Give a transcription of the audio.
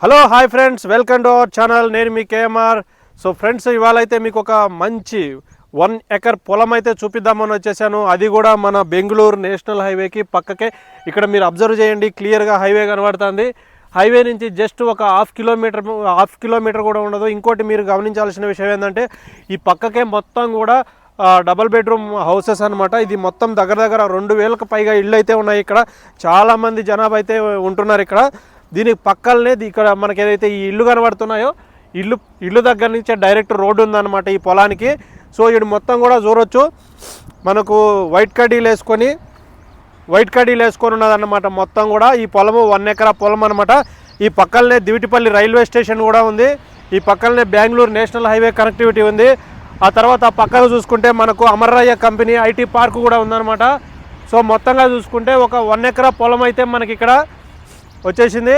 Hello hi friends, welcome to our channel. నేను మీ KMR. So friends, ఇవాళ అయితే మీకు ఒక మంచి 1 ఎకర్ పొలం అయితే చూపిద్దామని వచ్చేసాను. అది కూడా మన బెంగళూరు నేషనల్ హైవేకి పక్కకే. ఇక్కడ మీరు అబ్జర్వ్ చేయండి, క్లియర్గా హైవే కనబడుతుంది. హైవే నుంచి జస్ట్ ఒక హాఫ్ కిలోమీటర్ కూడా ఉండదు. ఇంకోటి మీరు గమనించాల్సిన విషయం ఏంటంటే, ఈ పక్కకే మొత్తం కూడా డబల్ బెడ్రూమ్ హౌసెస్ అనమాట. ఇది మొత్తం దగ్గర 2000కు పైగా ఇళ్ళు అయితే ఉన్నాయి. ఇక్కడ చాలామంది జనాభా అయితే ఉంటున్నారు. ఇక్కడ దీనికి పక్కనే ఇక్కడ మనకి ఏదైతే ఈ ఇల్లు కనబడుతున్నాయో ఇల్లు దగ్గర నుంచే డైరెక్ట్ రోడ్డు ఉందన్నమాట ఈ పొలానికి. సో ఇది మొత్తం కూడా చూడొచ్చు. మనకు వైట్ కడ్డీలు వేసుకొని ఉన్నదన్నమాట. మొత్తం కూడా ఈ పొలము 1 ఎకరా పొలం అనమాట. ఈ పక్కనే దివిటిపల్లి రైల్వే స్టేషన్ కూడా ఉంది. ఈ పక్కనే బెంగళూరు నేషనల్ హైవే కనెక్టివిటీ ఉంది. ఆ తర్వాత పక్కన చూసుకుంటే మనకు అమరయ్య కంపెనీ ఐటీ పార్క్ కూడా ఉందన్నమాట. సో మొత్తంగా చూసుకుంటే ఒక 1 ఎకరా పొలం అయితే మనకి ఇక్కడ వచ్చేసింది.